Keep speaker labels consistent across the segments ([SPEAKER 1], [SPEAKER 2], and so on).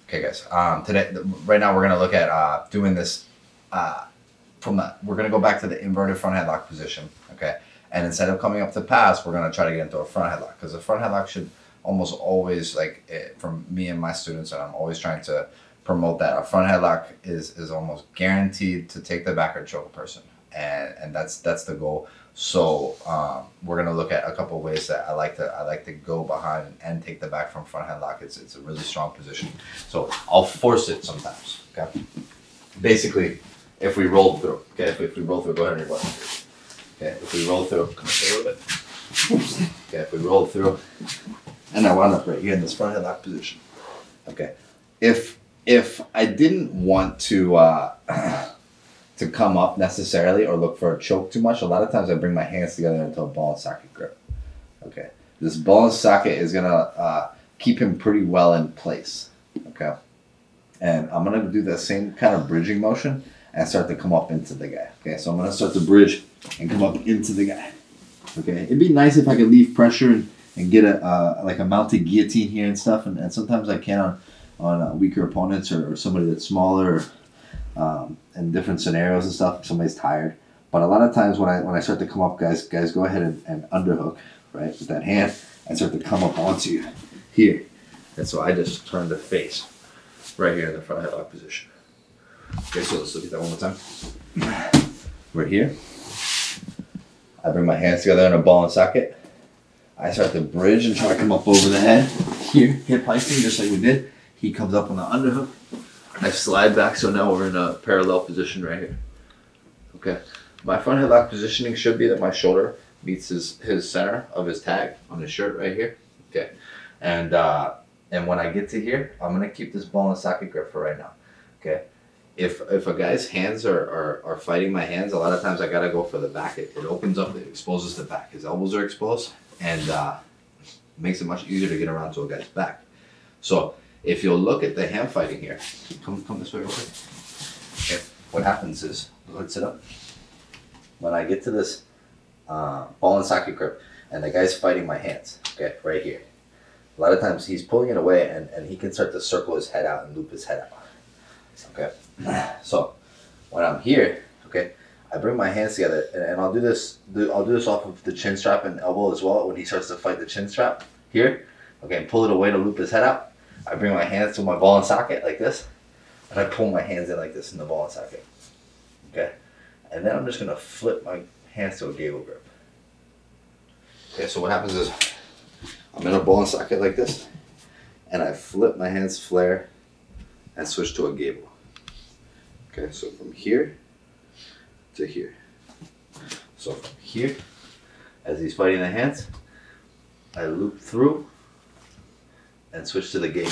[SPEAKER 1] Okay, guys. Right now, we're gonna look at doing this we're gonna go back to the inverted front headlock position. Okay, and instead of coming up to pass, we're gonna try to get into a front headlock, because the front headlock should almost always, from me and my students, and I'm always trying to promote that a front headlock is almost guaranteed to take the back or choke a person, and that's the goal. So we're gonna look at a couple of ways that I like to go behind and take the back from front headlock. It's a really strong position. So I'll force it sometimes. Okay. Basically, if we roll through. Okay. If we roll through, go ahead and roll. Okay. If we roll through, come up a little bit. Okay. If we roll through, and I wound up right here in this front headlock position. Okay. If I didn't want to come up necessarily or look for a choke too much, a lot of times I bring my hands together into a ball and socket grip. Okay, this ball and socket is gonna keep him pretty well in place. Okay, and I'm gonna do the same kind of bridging motion and start to come up into the guy. Okay, so I'm gonna start to bridge and come up into the guy. Okay, it'd be nice if I could leave pressure and get a mounted guillotine here and stuff, and sometimes I can on weaker opponents or somebody that's smaller. In different scenarios and stuff, if somebody's tired. But a lot of times when I start to come up, guys go ahead and underhook, right, with that hand, and start to come up onto you here. And so I just turn the face right here in the front headlock position. Okay, so let's look at that one more time. We're here. I bring my hands together in a ball and socket. I start to bridge and try to come up over the head. Here, hip hiking, just like we did. He comes up on the underhook. I slide back, so now we're in a parallel position right here. Okay, my front headlock positioning should be that my shoulder meets his center of his tag on his shirt right here. Okay, and when I get to here, I'm gonna keep this ball and socket grip for right now. Okay, if a guy's hands are fighting my hands, a lot of times I gotta go for the back. It opens up, it exposes the back. His elbows are exposed, and makes it much easier to get around to a guy's back. So if you'll look at the hand fighting here, come this way real quick. Okay. What happens is, let's sit up. When I get to this ball and socket grip, and the guy's fighting my hands, okay, right here. A lot of times he's pulling it away, and he can start to circle his head out and loop his head out. Okay, so when I'm here, okay, I bring my hands together, and I'll do this off of the chin strap and elbow as well. When he starts to fight the chin strap here, okay, and pull it away to loop his head out. I bring my hands to my ball and socket like this, and I pull my hands in like this in the ball and socket. Okay, and then I'm just gonna flip my hands to a gable grip. Okay, so what happens is I'm in a ball and socket like this, and I flip my hands, flare, and switch to a gable. Okay, so from here to here. So from here, as he's fighting the hands, I loop through and switch to the gable.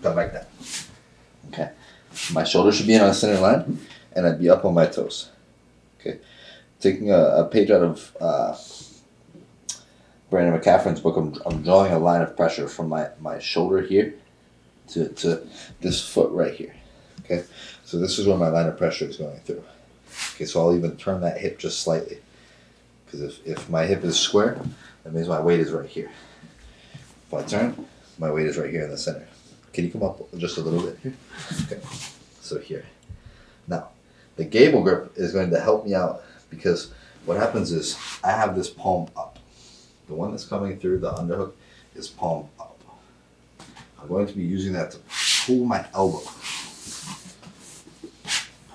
[SPEAKER 1] Come like that. Okay. My shoulder should be in a center line, and I'd be up on my toes. Okay. Taking a page out of Brandon McCaffrey's book, I'm drawing a line of pressure from my shoulder here to this foot right here. Okay. So this is where my line of pressure is going through. Okay. So I'll even turn that hip just slightly, because if my hip is square, that means my weight is right here. If I turn, my weight is right here in the center. Can you come up just a little bit here? Okay, so here. Now, the gable grip is going to help me out, because what happens is I have this palm up. The one that's coming through the underhook is palm up. I'm going to be using that to pull my elbow.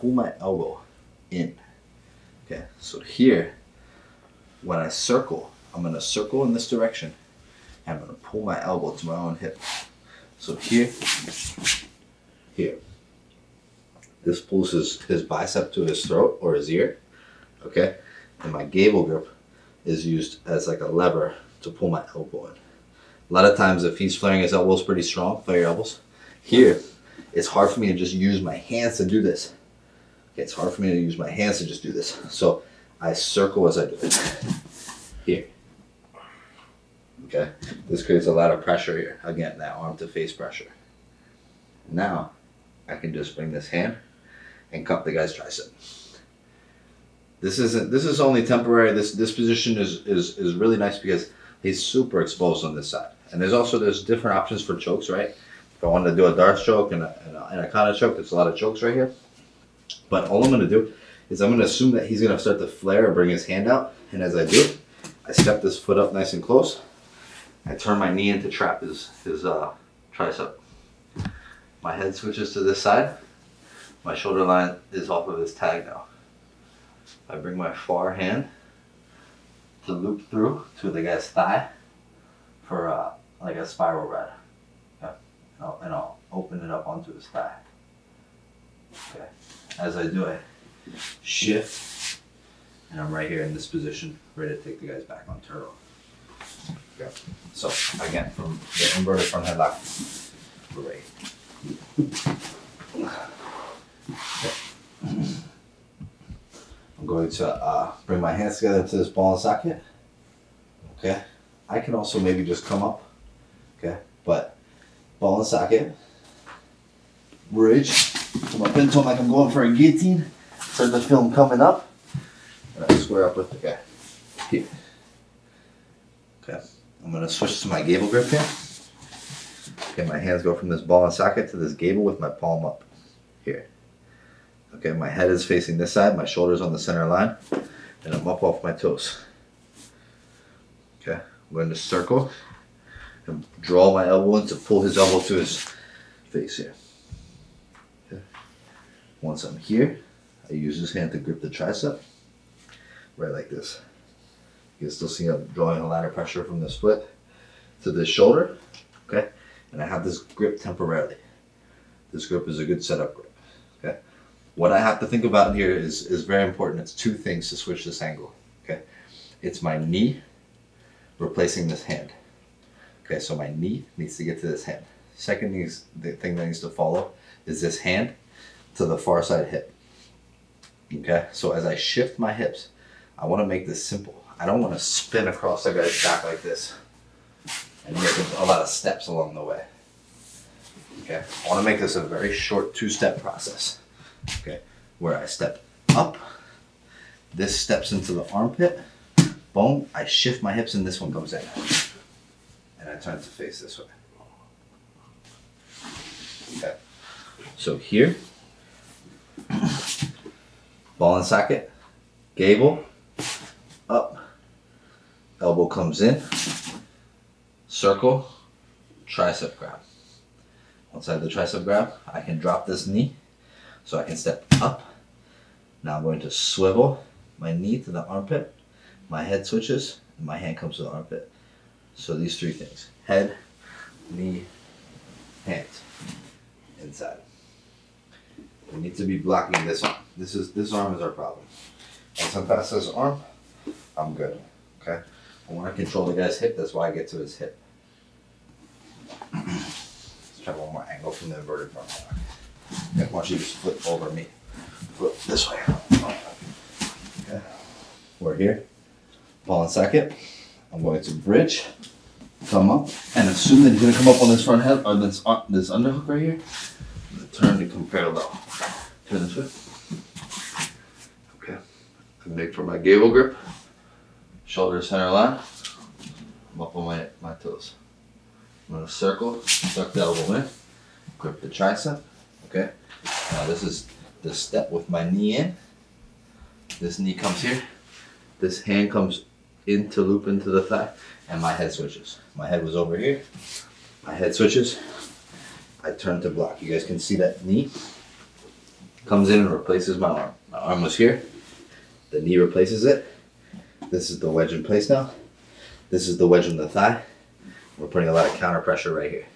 [SPEAKER 1] Pull my elbow in. Okay, so here, when I circle, I'm going to circle in this direction. I'm going to pull my elbow to my own hip. So here, this pulls his bicep to his throat or his ear, okay? And my gable grip is used as like a lever to pull my elbow in. A lot of times if he's flaring his elbows pretty strong, flare your elbows. Here, it's hard for me to just use my hands to do this. Okay, it's hard for me to use my hands to just do this. So I circle as I do it. Here. Okay, this creates a lot of pressure here. Again, that arm to face pressure. Now, I can just bring this hand and cup the guy's tricep. This is only temporary. This position is really nice because he's super exposed on this side. And there's different options for chokes, right? If I wanted to do a Darce choke and a Kana choke, there's a lot of chokes right here. But all I'm going to do is I'm going to assume that he's going to start to flare or bring his hand out. And as I do, I step this foot up nice and close. I turn my knee in to trap his tricep. My head switches to this side. My shoulder line is off of his tag now. I bring my far hand to loop through to the guy's thigh for like a spiral ride. Okay. And I'll open it up onto his thigh. Okay. As I do, I shift, and I'm right here in this position, ready to take the guys back on turtle. Okay. So again, from the inverted front headlock, we're ready. Okay. I'm going to bring my hands together to this ball and socket. Okay. I can also maybe just come up. Okay. But ball and socket. Bridge. Come up into him like I'm going for a guillotine. Start the film coming up. And I square up with the guy. Here. Okay. I'm going to switch to my Gable grip here. Okay, my hands go from this ball and socket to this Gable with my palm up. Here. Okay, my head is facing this side, my shoulders on the center line, and I'm up off my toes. Okay, I'm going to circle and draw my elbow in to pull his elbow to his face here. Okay. Once I'm here, I use this hand to grip the tricep, right like this. You can still see I'm drawing a lot of pressure from this foot to this shoulder, okay? And I have this grip temporarily. This grip is a good setup grip, okay? What I have to think about here is very important. It's two things to switch this angle, okay? It's my knee replacing this hand. Okay, so my knee needs to get to this hand. Second the thing that needs to follow is this hand to the far side hip. Okay, so as I shift my hips, I want to make this simple. I don't want to spin across the guy's back like this and make a lot of steps along the way. Okay, I want to make this a very short two-step process. Okay, where I step up, this steps into the armpit, boom, I shift my hips and this one comes in. And I turn to face this way. Okay, so here, ball and socket, Gable, up, elbow comes in, circle, tricep grab. Once I have the tricep grab, I can drop this knee. So I can step up. Now I'm going to swivel my knee to the armpit. My head switches, and my hand comes to the armpit. So these three things: head, knee, hands, inside. We need to be blocking this arm. This arm is our problem. Once I'm past this arm, I'm good. Okay. I want to control the guy's hip. That's why I get to his hip. Let's try one more angle from the inverted front headlock. I want you to just flip over me. Flip this way. Okay. We're here. Ball and socket. I'm going to bridge, come up, and assume that he's going to come up on this front head or this underhook right here. I'm going to turn to come parallel. Turn this way. Okay. I make for my Gable grip. Shoulder center line. I'm up on my toes. I'm going to circle, tuck the elbow in, grip the tricep. Okay, now this is the step with my knee in. This knee comes here. This hand comes in to loop into the thigh, and my head switches. My head was over here. My head switches. I turn to block. You guys can see that knee comes in and replaces my arm. My arm was here. The knee replaces it. This is the wedge in place now. This is the wedge in the thigh. We're putting a lot of counter pressure right here.